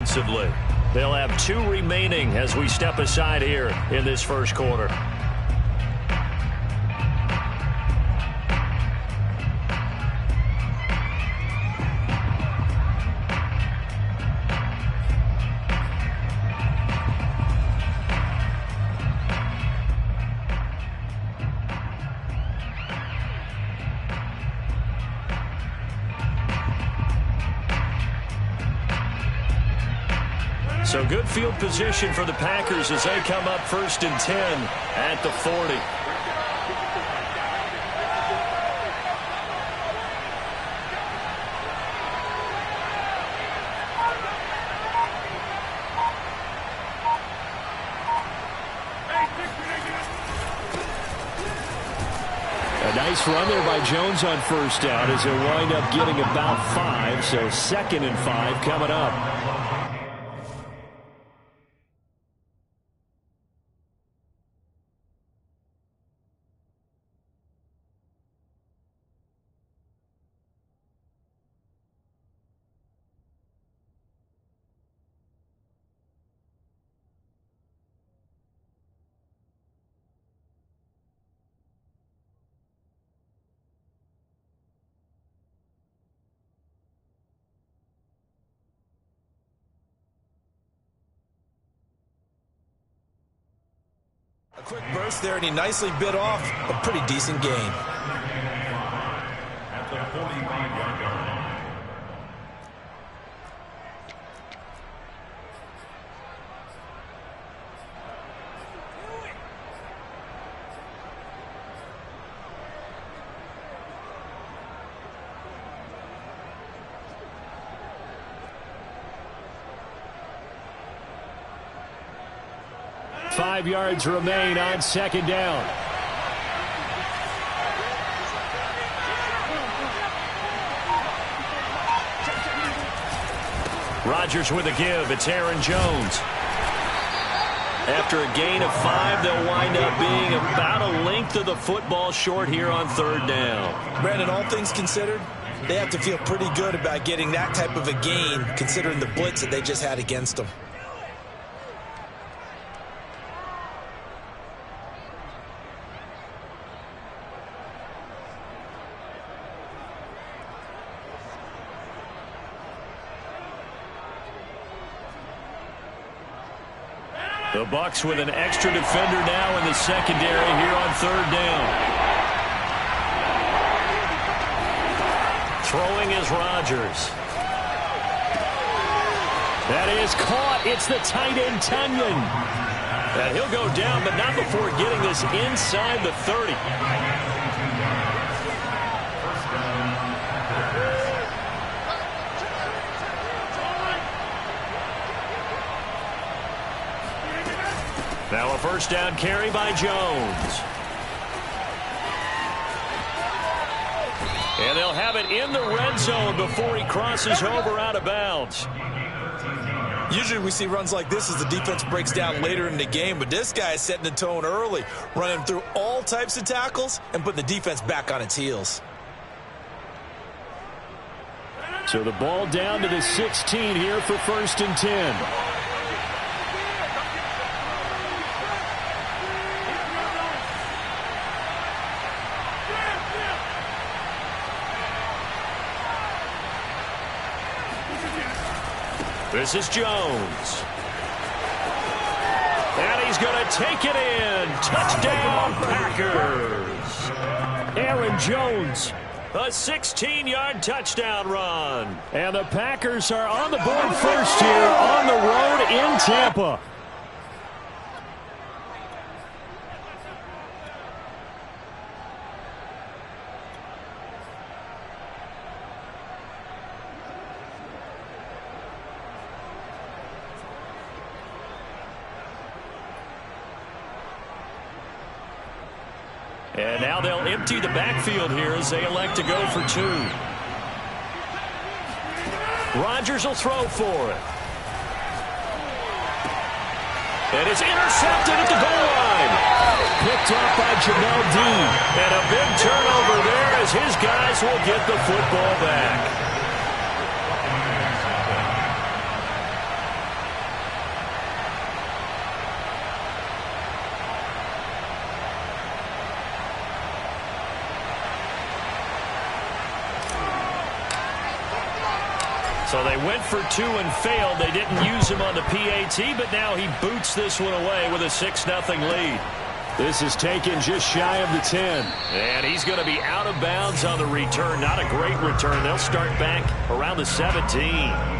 offensively. They'll have 2 remaining as we step aside here in this first quarter. So good field position for the Packers as they come up 1st and 10 at the 40. A nice run there by Jones on 1st down as he'll wind up getting about 5. So 2nd and 5 coming up. A quick burst there, and he nicely bit off a pretty decent gain. At the 45-yard line. Five yards remain on 2nd down. Rodgers with a give. It's Aaron Jones. After a gain of 5, they'll wind up being about a length of the football short here on 3rd down. Brandon, all things considered, they have to feel pretty good about getting that type of a gain considering the blitz that they just had against them. The Bucs with an extra defender now in the secondary here on 3rd down. Throwing is Rodgers. That is caught. It's the tight end, Tunyon. And he'll go down, but not before getting this inside the 30. Now a 1st down carry by Jones. And they'll have it in the red zone before he crosses over out of bounds. Usually we see runs like this as the defense breaks down later in the game, but this guy is setting the tone early, running through all types of tackles and putting the defense back on its heels. So the ball down to the 16 here for 1st and 10. This is Jones. And he's going to take it in. Touchdown, Packers. Aaron Jones. A 16-yard touchdown run. And the Packers are on the board first here on the road in Tampa. And now they'll empty the backfield here as they elect to go for 2. Rodgers will throw for it. And it's intercepted at the goal line. Picked off by Jamel Dean. And a big turnover there as his guys will get the football back. So they went for 2 and failed. They didn't use him on the PAT, but now he boots this one away with a 6-0 lead. This is taken just shy of the 10. And he's going to be out of bounds on the return. Not a great return. They'll start back around the 17.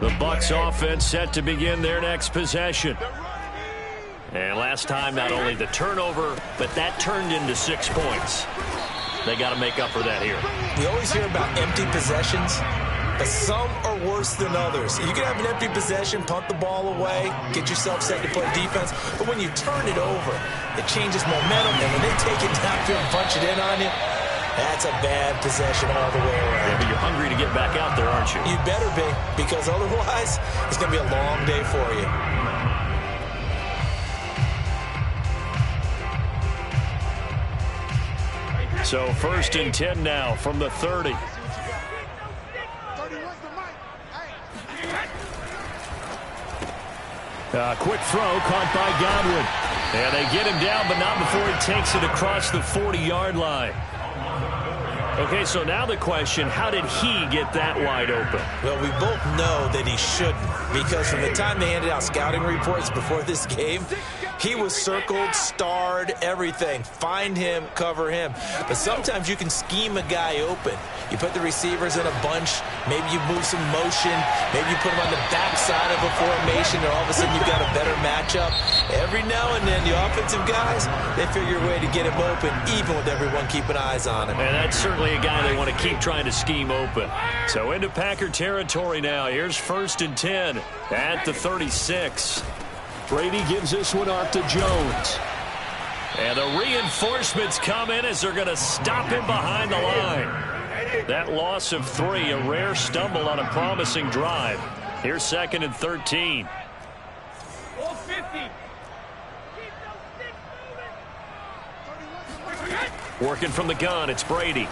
The Bucs offense set to begin their next possession. And last time, not only the turnover, but that turned into 6 points. They got to make up for that here. We always hear about empty possessions, but some are worse than others. You can have an empty possession, punt the ball away, get yourself set to play defense, but when you turn it over, it changes momentum, and when they take it downfield and punch it in on you, that's a bad possession all the way around. Yeah, but you're hungry to get back out there, aren't you? You better be, because otherwise, it's going to be a long day for you. So 1st and 10 now from the 30. Quick throw caught by Godwin. And they get him down, but not before he takes it across the 40-yard line. Okay, so now the question, how did he get that wide open? Well, we both know that he shouldn't, because from the time they handed out scouting reports before this game, he was circled, starred, everything. Find him, cover him. But sometimes you can scheme a guy open. You put the receivers in a bunch. Maybe you move some motion. Maybe you put them on the backside of a formation, and all of a sudden you've got a better matchup. Every now and then, the offensive guys, they figure a way to get him open, even with everyone keeping eyes on him. And that's certainly a guy they want to keep trying to scheme open. So into Packer territory now. Here's 1st and 10 at the 36. Brady gives this one off to Jones. And the reinforcements come in as they're going to stop him behind the line. That loss of 3, a rare stumble on a promising drive. Here's 2nd and 13. Working from the gun, it's Brady.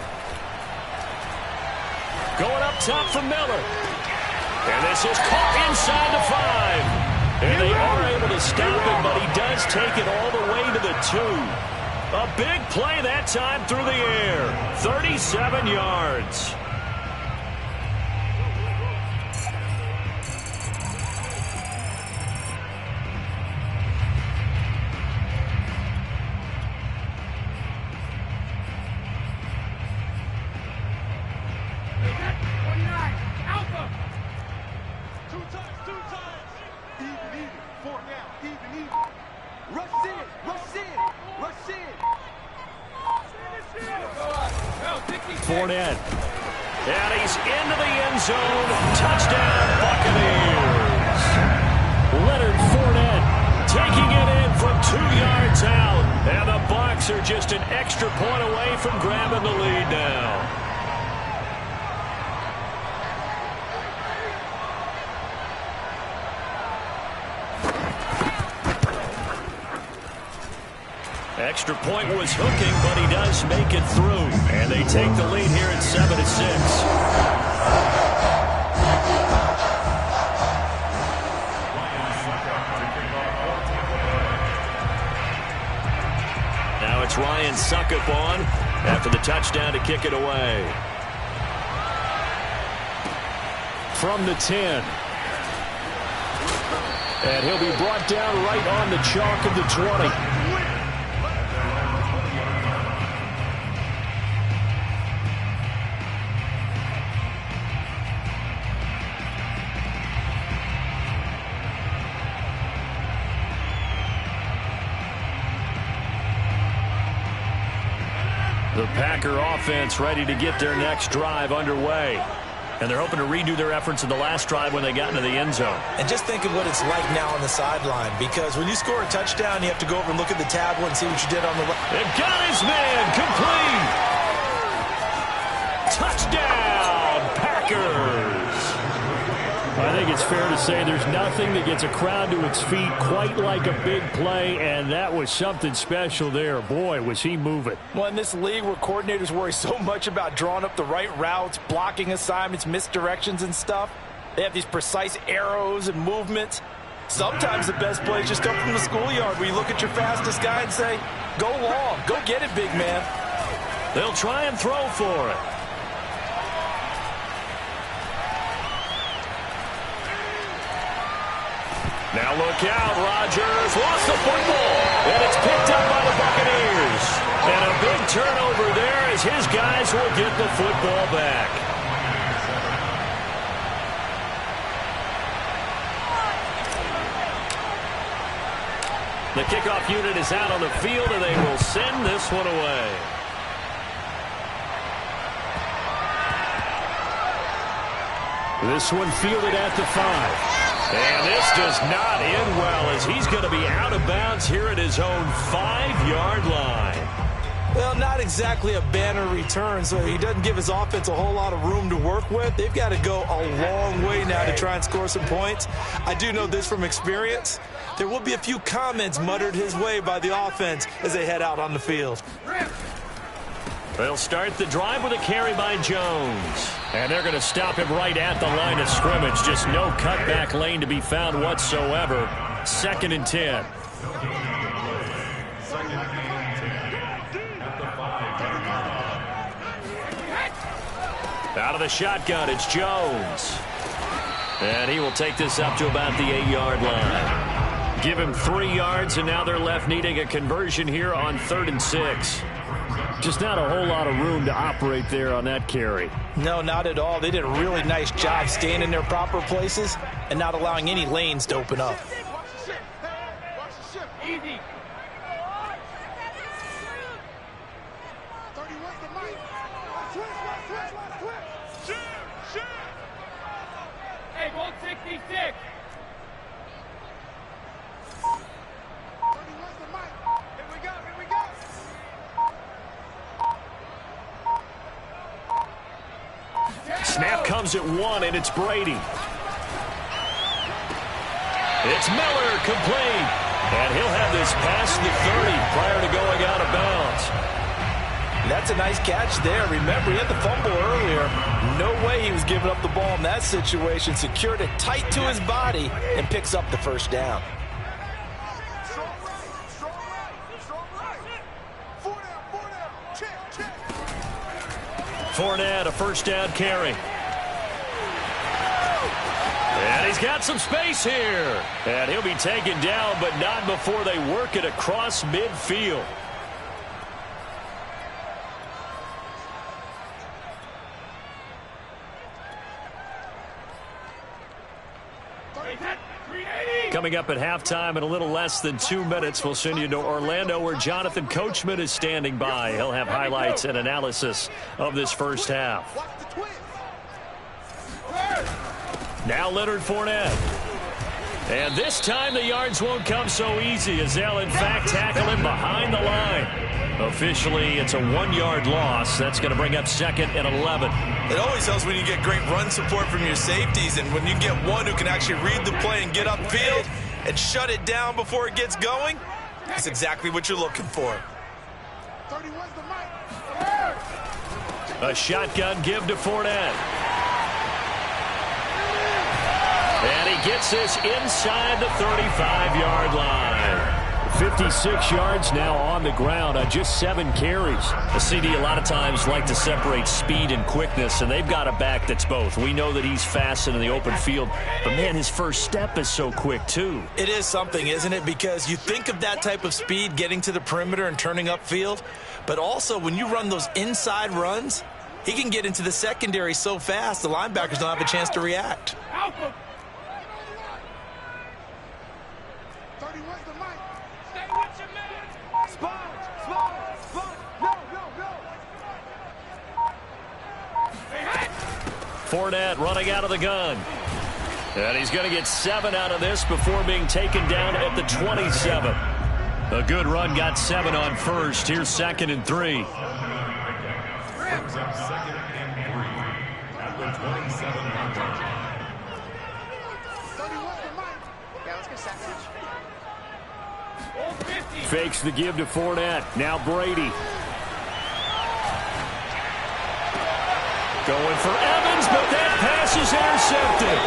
Going up top for Miller. And this is caught inside the 5. And they are able to stop him, but he does take it all the way to the 2. A big play that time through the air. 37 yards. Fournette. And he's into the end zone. Touchdown, Buccaneers. Leonard Fournette taking it in from 2 yards out. And the Bucs are just an extra point away from grabbing the lead now. Extra point was hooking, but he does make it through. And they take the lead here at 7-6. Now it's Ryan Succop on after the touchdown to kick it away. From the 10. And he'll be brought down right on the chalk of the 20. The Packer offense ready to get their next drive underway. And they're hoping to redo their efforts in the last drive when they got into the end zone. And just think of what it's like now on the sideline, because when you score a touchdown, you have to go over and look at the tablet and see what you did on the left. They've got his man complete. Touchdown, Packers. I think it's fair to say there's nothing that gets a crowd to its feet quite like a big play, and that was something special there. Boy, was he moving. Well, in this league where coordinators worry so much about drawing up the right routes, blocking assignments, misdirections and stuff, They have these precise arrows and movements. Sometimes the best plays just come from the schoolyard where you look at your fastest guy and say, go long, go get it, big man. They'll try and throw for it. Now look out, Rodgers lost the football, and it's picked up by the Buccaneers. And a big turnover there as his guys will get the football back. The kickoff unit is out on the field, and they will send this one away. This one fielded at the 5. And this does not end well as he's going to be out of bounds here at his own 5-yard line. Well, not exactly a banner return, so he doesn't give his offense a whole lot of room to work with. They've got to go a long way now to try and score some points. I do know this from experience. There will be a few comments muttered his way by the offense as they head out on the field. They'll start the drive with a carry by Jones. And they're going to stop him right at the line of scrimmage. Just no cutback lane to be found whatsoever. 2nd and 10. Out of the shotgun, it's Jones. And he will take this up to about the 8-yard line. Give him 3 yards, and now they're left needing a conversion here on 3rd and 6. Just not a whole lot of room to operate there on that carry. No, not at all. They did a really nice job staying in their proper places and not allowing any lanes to open up. Easy. Hey, 166. Snap comes at 1, and it's Brady. It's Miller, complete. And he'll have this past the 30 prior to going out of bounds. That's a nice catch there. Remember, he had the fumble earlier. No way he was giving up the ball in that situation. Secured it tight to his body and picks up the first down. Fournette, a first down carry. And he's got some space here. And he'll be taken down, but not before they work it across midfield. Coming up at halftime in a little less than 2 minutes, we'll send you to Orlando where Jonathan Coachman is standing by. He'll have highlights and analysis of this first half. Now Leonard Fournette. And this time the yards won't come so easy as they'll in fact tackle him behind the line. Officially, it's a 1-yard loss. That's going to bring up 2nd and 11. It always helps when you get great run support from your safeties, and when you get one who can actually read the play and get upfield and shut it down before it gets going, that's exactly what you're looking for. A shotgun give to Fournette. And he gets this inside the 35-yard line. 56 yards now on the ground on just 7 carries. The CD a lot of times like to separate speed and quickness, and they've got a back that's both. We know that he's fast in the open field, but man, his first step is so quick too. It is something, isn't it? Because you think of that type of speed getting to the perimeter and turning upfield, but also when you run those inside runs, he can get into the secondary so fast the linebackers don't have a chance to react. Fournette running out of the gun. And he's going to get 7 out of this before being taken down at the 27. A good run, got 7 on first. Here's 2nd and 3. Brings up 2nd and 3 at the 27-yard line. Fakes the give to Fournette. Now Brady. Going for Evans, but that pass This is intercepted.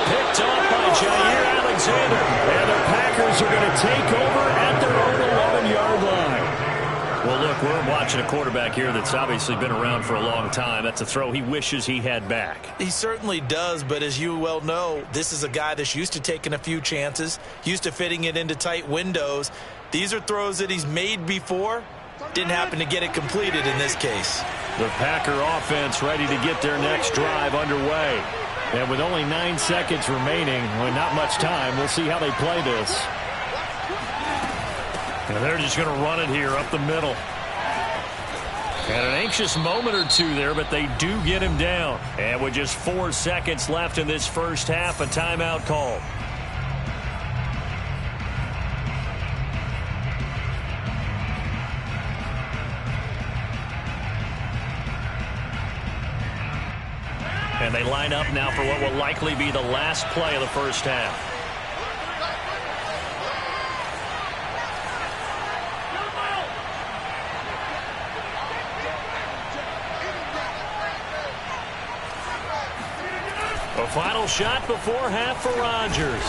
Picked off by Jair Alexander. And the Packers are going to take over at their own 11-yard line. Well, look, we're watching a quarterback here that's obviously been around for a long time. That's a throw he wishes he had back. He certainly does, but as you well know, this is a guy that's used to taking a few chances, used to fitting it into tight windows. These are throws that he's made before. Didn't happen to get it completed in this case. The Packer offense ready to get their next drive underway. And with only 9 seconds remaining, well, not much time, we'll see how they play this. And they're just going to run it here up the middle. And an anxious moment or two there, but they do get him down. And with just 4 seconds left in this first half, a timeout call. And they line up now for what will likely be the last play of the first half. A final shot before half for Rodgers.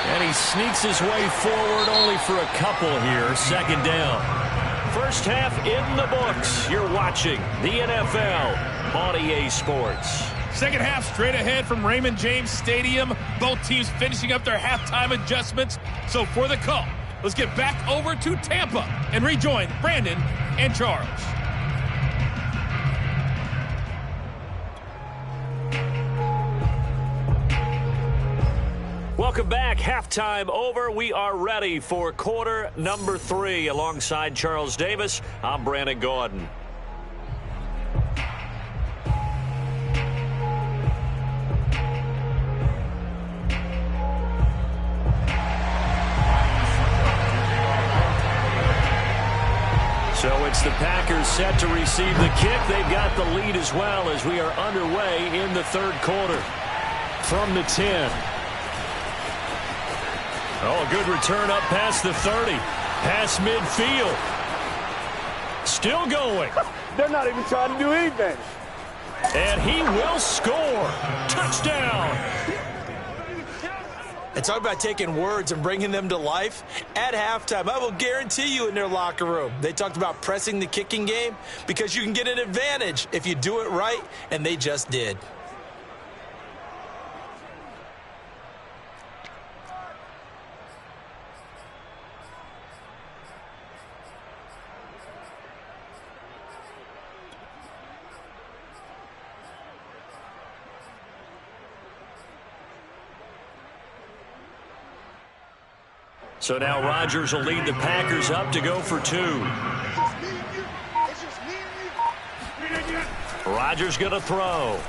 And he sneaks his way forward only for a couple here. Second down. First half in the books. You're watching the NFL on EA Sports. Second half straight ahead from Raymond James Stadium. Both teams finishing up their halftime adjustments. So for the call, let's get back over to Tampa and rejoin Brandon and Charles. Welcome back. Halftime over. We are ready for quarter number 3. Alongside Charles Davis, I'm Brandon Gaudin. So it's the Packers set to receive the kick. They've got the lead as well as we are underway in the third quarter. From the 10. Oh, a good return up past the 30. Past midfield. Still going. They're not even trying to do anything. And he will score. Touchdown. And talk about taking words and bringing them to life. At halftime, I will guarantee you in their locker room, they talked about pressing the kicking game because you can get an advantage if you do it right, and they just did. So now Rodgers will lead the Packers up to go for 2. Rodgers going to throw.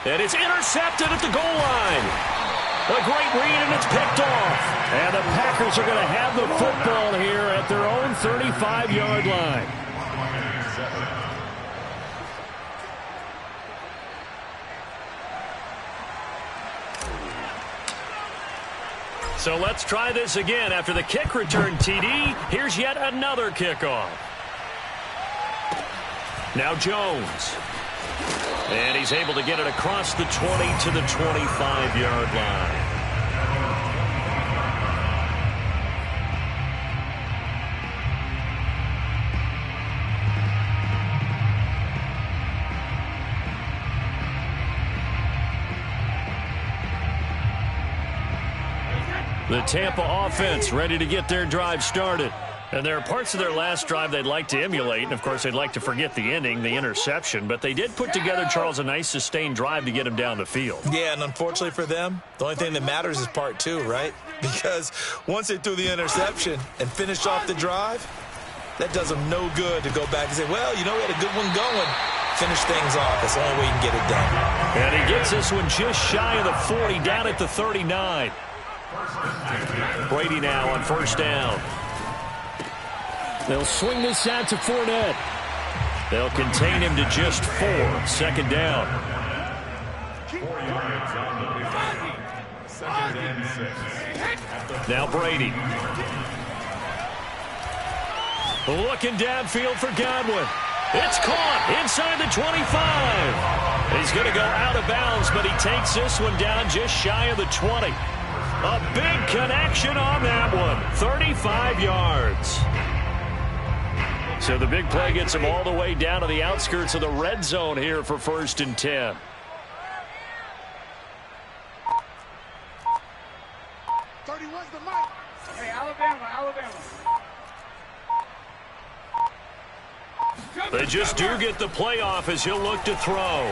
And it's intercepted at the goal line. A great read, and it's picked off. And the Packers are going to have the football here at their own 35-yard line. So let's try this again. After the kick return TD, here's yet another kickoff. Now Jones. And he's able to get it across the 20 to the 25-yard line. The Tampa offense ready to get their drive started. And there are parts of their last drive they'd like to emulate. And, of course, they'd like to forget the ending, the interception. But they did put together, Charles, a nice sustained drive to get him down the field. Yeah, and unfortunately for them, the only thing that matters is part 2, right? Because once they threw the interception and finished off the drive, that does them no good to go back and say, well, you know, we had a good one going. Finish things off. That's the only way you can get it done. And he gets this one just shy of the 40, down at the 39. Brady now on first down. They'll swing this out to Fournette. They'll contain him to just 4. Second down. 4 yards on the pitch. Second and 6. Now Brady. Looking downfield for Godwin. It's caught inside the 25. He's going to go out of bounds, but he takes this one down just shy of the 20. A big connection on that one. 35 yards. So the big play gets him all the way down to the outskirts of the red zone here for 1st and 10. They just do get the playoff as he'll look to throw.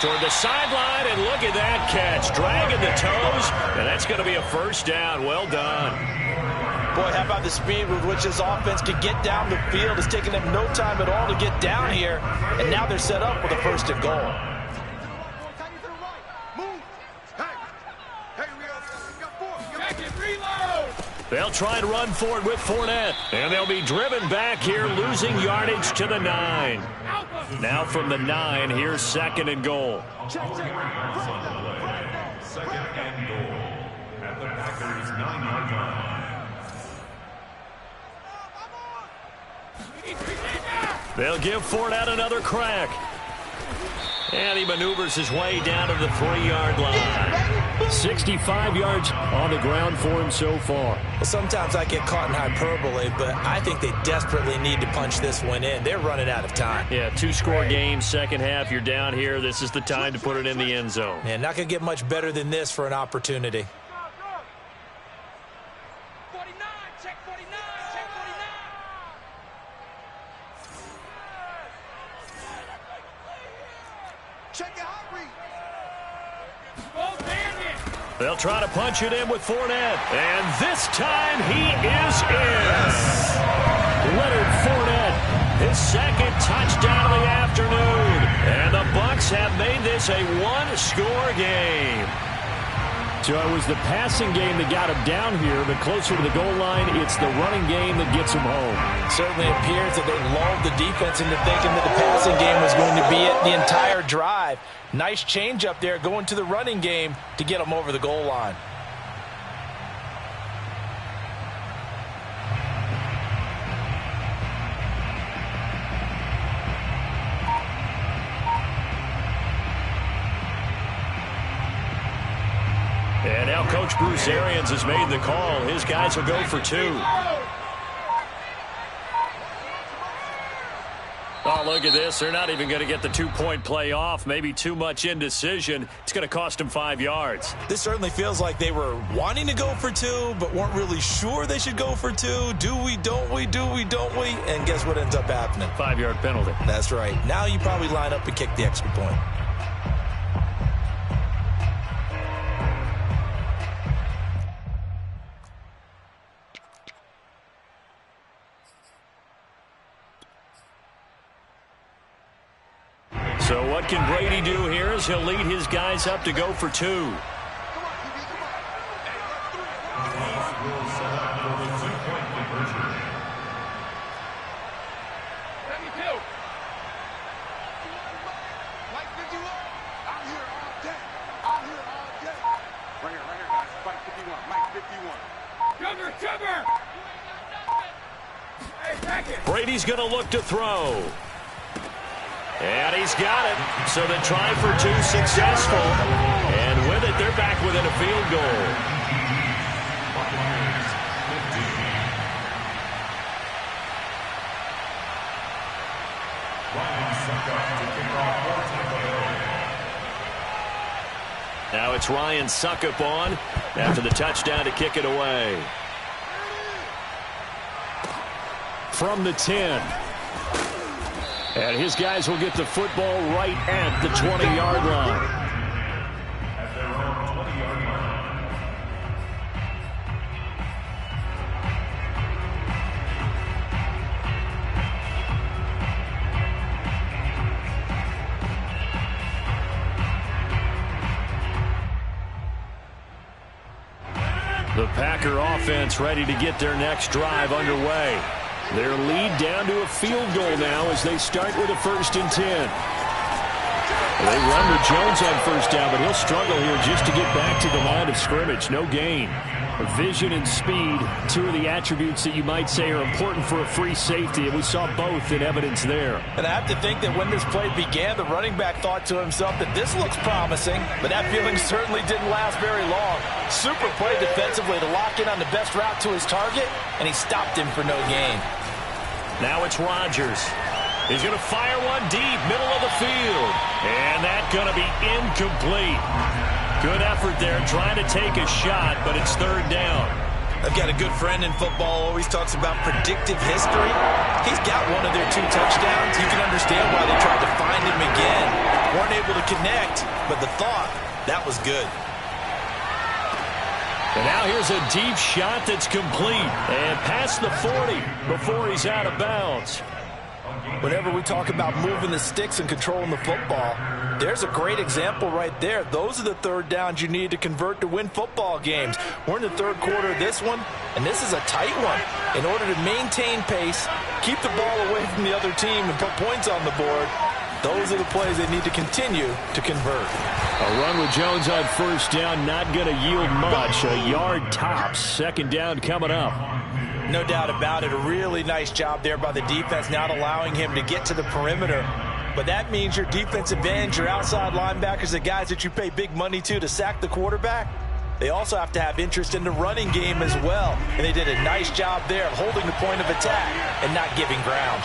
Toward the sideline, and look at that catch. Dragging the toes, and that's going to be a 1st down. Well done. Boy, how about the speed with which this offense could get down the field? It's taken them no time at all to get down here, and now they're set up with a 1st and goal. They'll try and run for it with Fournette. And they'll be driven back here, losing yardage to the 9. Now from the 9, here's 2nd and goal. 2nd and goal at the Packers' 9-yard line. They'll give Fournette another crack. And he maneuvers his way down to the 3-yard line. 65 yards on the ground for him so far. Well, sometimes I get caught in hyperbole, but I think they desperately need to punch this one in. They're running out of time. Yeah, 2-score game, second half. You're down here. This is the time to put it in the end zone. Yeah, not going to get much better than this for an opportunity. They'll try to punch it in with Fournette. And this time he is in. Leonard Fournette, his 2nd touchdown of the afternoon. And the Bucs have made this a 1-score game. So it was the passing game that got him down here, but closer to the goal line, it's the running game that gets him home. Certainly appears that they lulled the defense into thinking that the passing game was going to be it the entire drive. Nice change up there going to the running game to get them over the goal line. And now Coach Bruce Arians has made the call. His guys will go for 2. Oh, look at this. They're not even going to get the 2-point play off. Maybe too much indecision. It's going to cost them 5 yards. This certainly feels like they were wanting to go for 2, but weren't really sure they should go for 2. Do we, don't we, do we, don't we? And guess what ends up happening? 5-yard penalty. That's right. Now you probably line up and kick the extra point. So what can Brady do here as he'll lead his guys up to go for 2. Brady's going to look to throw. And he's got it. So the try for 2 successful. And with it, they're back within a field goal. Now it's Ryan Succop on after the touchdown to kick it away. From the 10. And his guys will get the football right at the 20-yard line. At their own 20-yard line. The Packer offense ready to get their next drive underway. Their lead down to a field goal now as they start with a 1st and 10. They run with Jones on first down, but he'll struggle here just to get back to the line of scrimmage. No gain. Vision and speed, two of the attributes that you might say are important for a free safety, and we saw both in evidence there. And I have to think that when this play began, the running back thought to himself that this looks promising, but that feeling certainly didn't last very long. Super play defensively to lock in on the best route to his target, and he stopped him for no gain. Now it's Rodgers. He's going to fire one deep, middle of the field, and that's going to be incomplete. Good effort there, trying to take a shot, but it's third down. I've got a good friend in football, always talks about predictive history. He's got one of their 2 touchdowns. You can understand why they tried to find him again. Weren't able to connect, but the thought, that was good. And now here's a deep shot that's complete. And past the 40 before he's out of bounds. Whenever we talk about moving the sticks and controlling the football, there's a great example right there. Those are the third downs you need to convert to win football games. We're in the third quarter of this one, and this is a tight one. In order to maintain pace, keep the ball away from the other team, and put points on the board, those are the plays they need to continue to convert. A run with Jones on first down, not going to yield much. A yard tops. Second down coming up. No doubt about it. A really nice job there by the defense, not allowing him to get to the perimeter. But that means your defensive ends, your outside linebackers, the guys that you pay big money to sack the quarterback, they also have to have interest in the running game as well. And they did a nice job there of holding the point of attack and not giving ground.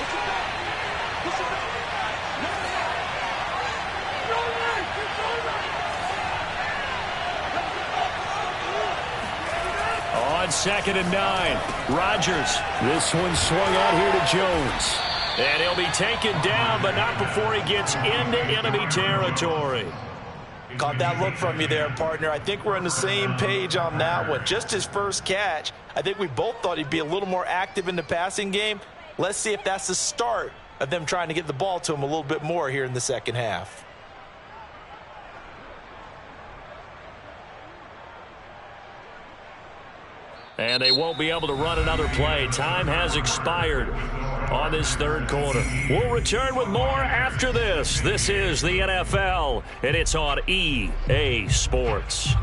On 2nd and 9, Rodgers. This one swung out here to Jones. And he'll be taken down, but not before he gets into enemy territory. Caught that look from you there, partner. I think we're on the same page on that one. Just his first catch. I think we both thought he'd be a little more active in the passing game. Let's see if that's the start of them trying to get the ball to him a little bit more here in the second half. And they won't be able to run another play. Time has expired on this third quarter. We'll return with more after this. This is the NFL, and it's on EA Sports.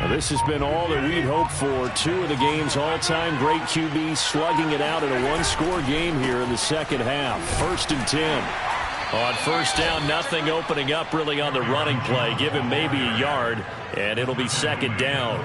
This has been all that we'd hoped for. 2 of the game's all-time great QBs slugging it out in a one-score game here in the second half. 1st and 10. On first down, nothing opening up really on the running play. Give him maybe a yard, and it'll be second down.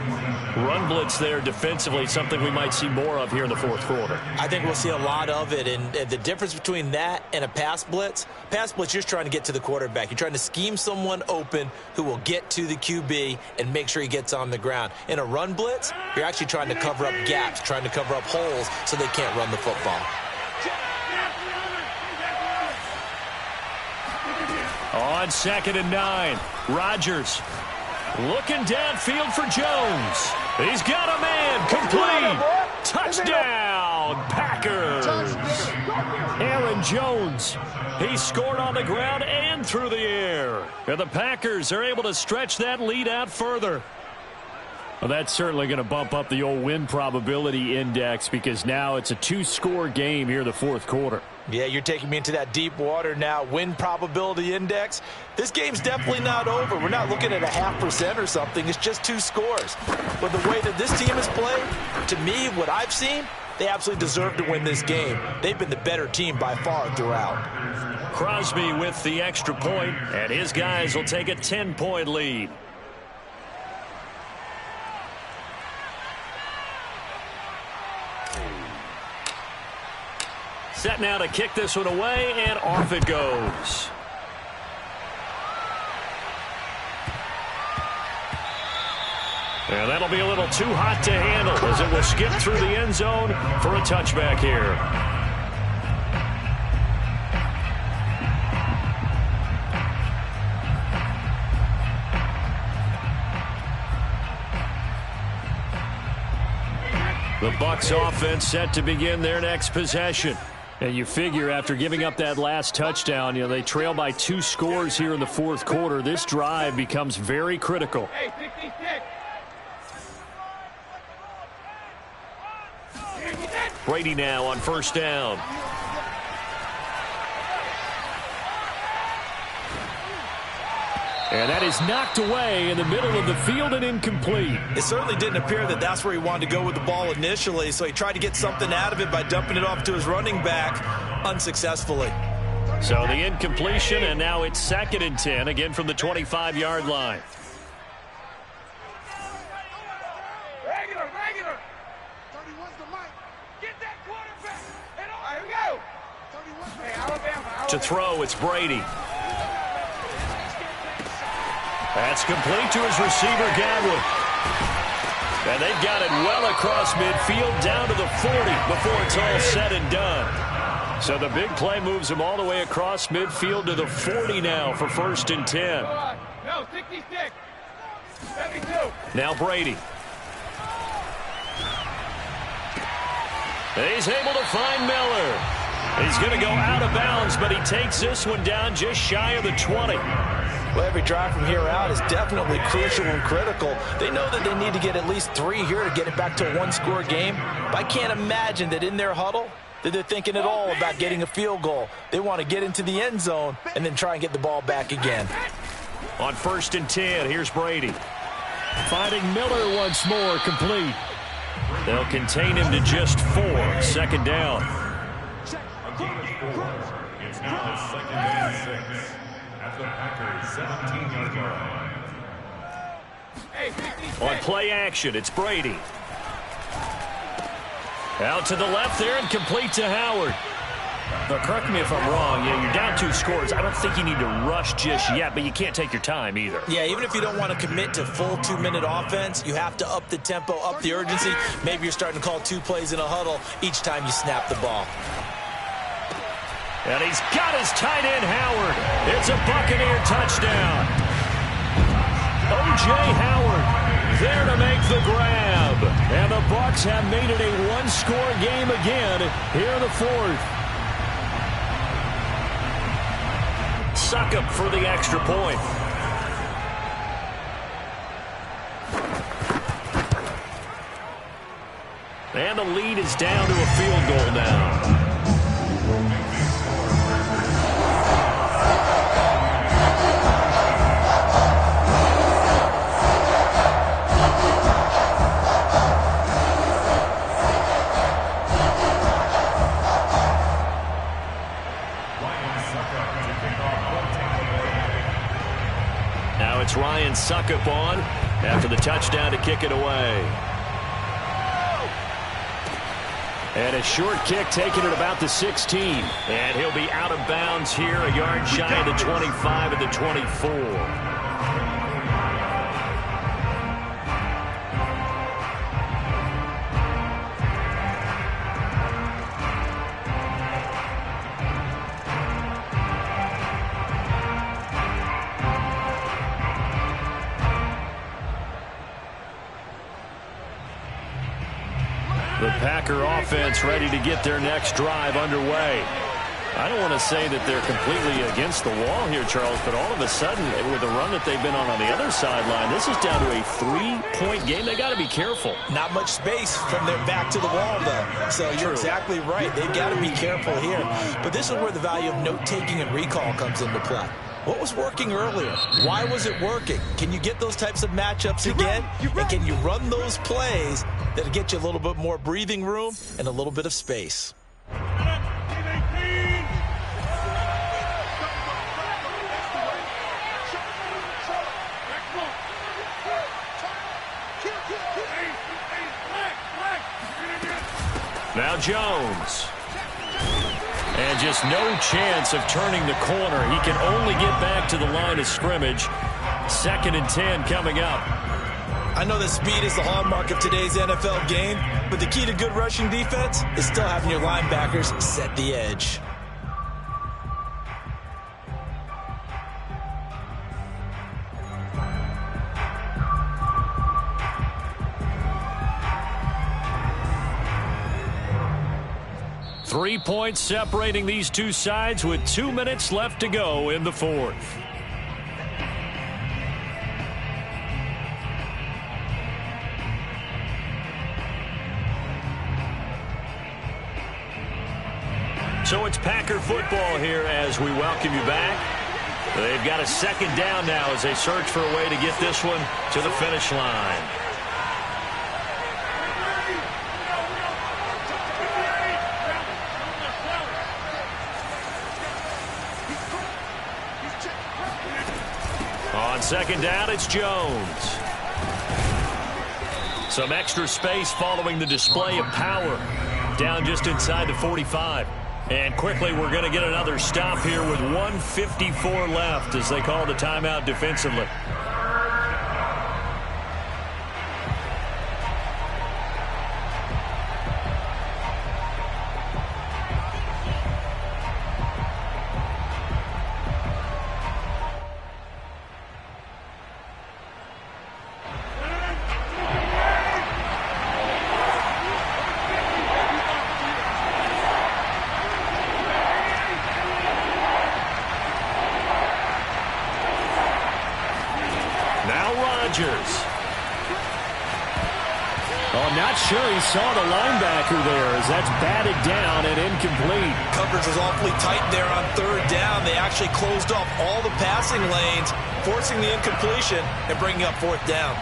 Run blitz there defensively, something we might see more of here in the fourth quarter. I think we'll see a lot of it, and the difference between that and a pass blitz, you're just trying to get to the quarterback. You're trying to scheme someone open who will get to the QB and make sure he gets on the ground. In a run blitz, you're actually trying to cover up gaps, trying to cover up holes so they can't run the football. On 2nd and 9, Rodgers looking downfield for Jones. He's got a man. Complete. Touchdown, Packers. Aaron Jones. He scored on the ground and through the air. And the Packers are able to stretch that lead out further. Well, that's certainly going to bump up the old win probability index because now it's a 2-score game here in the fourth quarter. Yeah, you're taking me into that deep water now. Win probability index. This game's definitely not over. We're not looking at a 0.5% or something. It's just 2 scores. But the way that this team has played, to me, what I've seen, they absolutely deserve to win this game. They've been the better team by far throughout. Crosby with the extra point, and his guys will take a 10-point lead. Set now to kick this one away, and off it goes. And that'll be a little too hot to handle as it will skip through the end zone for a touchback here. The Bucs offense set to begin their next possession. And you figure after giving up that last touchdown, they trail by 2 scores here in the fourth quarter. This drive becomes very critical. Brady now on first down. And that is knocked away in the middle of the field and incomplete. It certainly didn't appear that that's where he wanted to go with the ball initially, so he tried to get something out of it by dumping it off to his running back unsuccessfully. So the incompletion, and now it's 2nd and 10, again from the 25-yard line. Regular. 31's the mic. Get that quarterback. And here we go. 31's hey, Alabama. To throw, it's Brady. That's complete to his receiver, Godwin. And they've got it well across midfield down to the 40 before it's all said and done. So the big play moves him all the way across midfield to the 40 now for 1st and 10. No, 66. 72. Now Brady. He's able to find Miller. He's going to go out of bounds, but he takes this one down just shy of the 20. Well, every drive from here out is definitely crucial and critical. They know that they need to get at least 3 here to get it back to a 1-score game. But I can't imagine that in their huddle that they're thinking at all about getting a field goal. They want to get into the end zone and then try and get the ball back again. On 1st and 10, here's Brady. Finding Miller once more, complete. They'll contain him to just 4. 2nd down. A gain of 4. It's now 2nd and 6. At the Packers 17-yard line. On play action, it's Brady. Out to the left there and complete to Howard. Now, correct me if I'm wrong. Yeah, you're down 2 scores. I don't think you need to rush just yet, but you can't take your time either. Yeah, even if you don't want to commit to full 2-minute offense, you have to up the tempo, up the urgency. Maybe you're starting to call 2 plays in a huddle each time you snap the ball. And he's got his tight end, Howard. It's a Buccaneer touchdown. O.J. Howard there to make the grab. And the Bucs have made it a 1-score game again here in the 4th. Succop for the extra point. And the lead is down to a field goal now. Now it's Ryan Succop on after the touchdown to kick it away. And a short kick taken at about the 16. And he'll be out of bounds here, a yard shy of the 25 at the 24. The Packer offense ready to get their next drive underway. I don't want to say that they're completely against the wall here, Charles, but all of a sudden, with the run that they've been on the other sideline, this is down to a 3-point game. They got to be careful. Not much space from their back to the wall, though. So you're exactly right. They've got to be careful here. But this is where the value of note-taking and recall comes into play. What was working earlier? Why was it working? Can you get those types of matchups again? And can you run those plays that'll get you a little bit more breathing room and a little bit of space? Now Jones. And just no chance of turning the corner. He can only get back to the line of scrimmage. 2nd and 10 coming up. I know that speed is the hallmark of today's NFL game, but the key to good rushing defense is still having your linebackers set the edge. 3 points separating these two sides with 2 minutes left to go in the fourth. So it's Packer football here as we welcome you back. They've got a second down now as they search for a way to get this one to the finish line. On second down, it's Jones. Some extra space following the display of power. Down just inside the 45. And quickly, we're going to get another stop here with 1:54 left as they call the timeout defensively. Not sure he saw the linebacker there as that's batted down and incomplete. Coverage was awfully tight there on third down. They actually closed off all the passing lanes, forcing the incompletion and bringing up fourth down.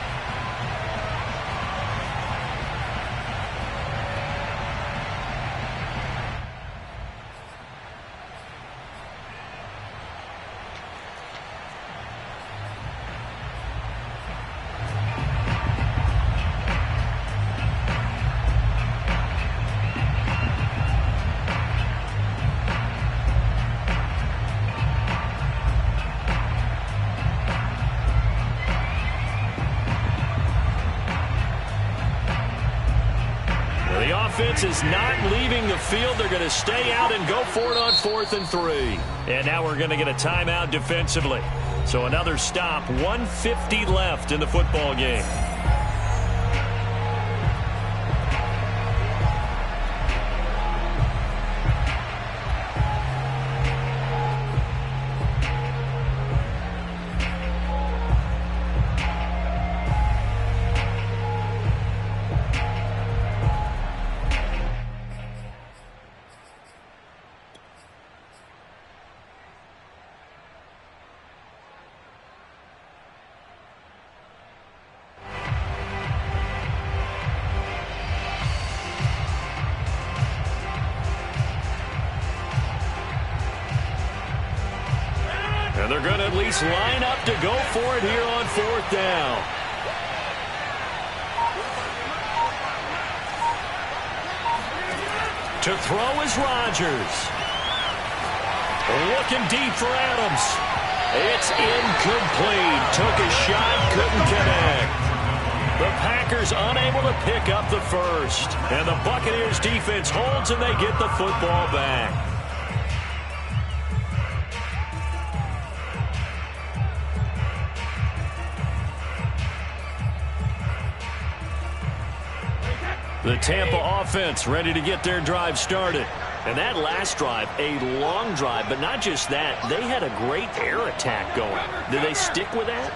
Is not leaving the field. They're going to stay out and go for it on 4th and 3. And now we're going to get a timeout defensively. So another stop, 1:50 left in the football game. And they're going to at least line up to go for it here on 4th down. To throw is Rodgers. Looking deep for Adams. It's incomplete. Took a shot, couldn't connect. The Packers unable to pick up the first. And the Buccaneers defense holds and they get the football back. The Tampa offense ready to get their drive started. And that last drive, a long drive, but not just that. They had a great air attack going. Did they stick with that?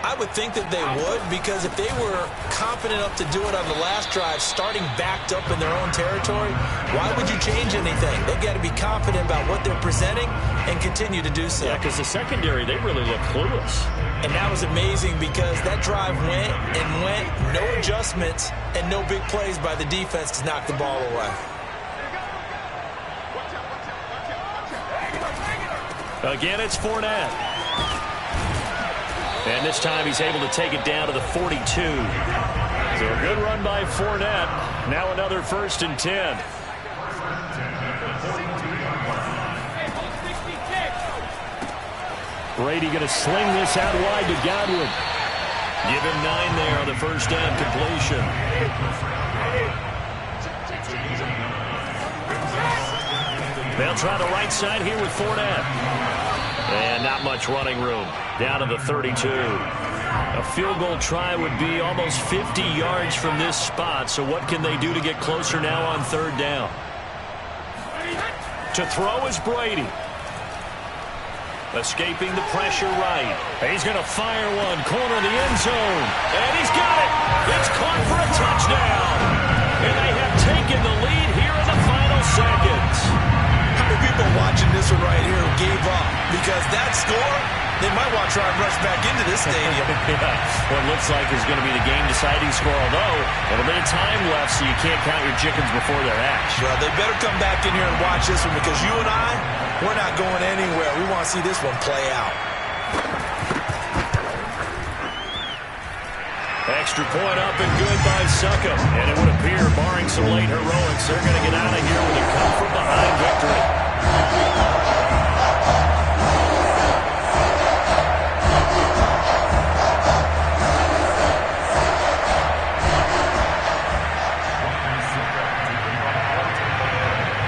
I would think that they would, because if they were confident enough to do it on the last drive, starting backed up in their own territory, why would you change anything? They've got to be confident about what they're presenting and continue to do so. Yeah, because the secondary, they really look clueless. And that was amazing because that drive went and went, no adjustments and no big plays by the defense to knock the ball away. Again, it's Fournette. And this time he's able to take it down to the 42. So a good run by Fournette. Now another 1st and 10. Brady going to sling this out wide to Godwin. Give him 9 there on the first down completion. They'll try the right side here with Fournette. And not much running room. Down to the 32. A field goal try would be almost 50 yards from this spot. So what can they do to get closer now on 3rd down? To throw is Brady. Escaping the pressure right. He's going to fire one. Corner of the end zone. And he's got it. It's caught for a touchdown. And they have taken the lead here in the final seconds. How many people watching this one right here gave up? Because that score, they might want to try and rush back into this stadium. What looks like is going to be the game-deciding score, although a little bit of time left, so you can't count your chickens before they're hatched. Well, they better come back in here and watch this one, because you and I, we're not going anywhere. We want to see this one play out. Extra point up and good by Succop. And it would appear, barring some late heroics, they're going to get out of here with a come-from-behind victory.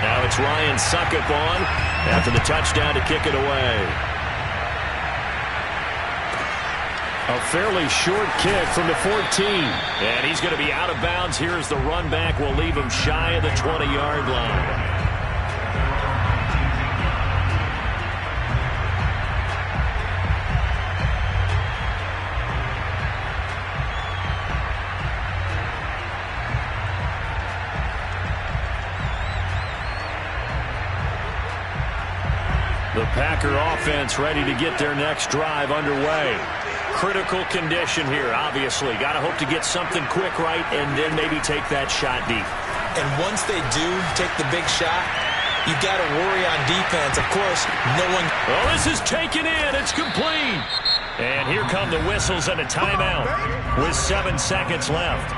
Now it's Ryan Succop on after the touchdown to kick it away. A fairly short kick from the 14. And he's going to be out of bounds here as the run back will leave him shy of the 20-yard line. The Packer offense ready to get their next drive underway. Critical condition here, obviously. Got to hope to get something quick right and then maybe take that shot deep. And once they do take the big shot, you've got to worry on defense. Of course, no one... Oh, this is taken in. It's complete. And here come the whistles and a timeout with 7 seconds left.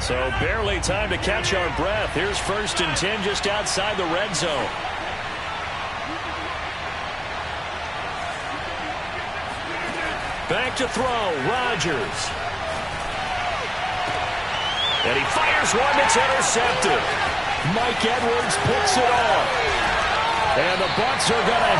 So barely time to catch our breath. Here's 1st and 10 just outside the red zone. Back to throw, Rodgers. And he fires one that's intercepted. Mike Edwards picks it off. And the Bucs are going to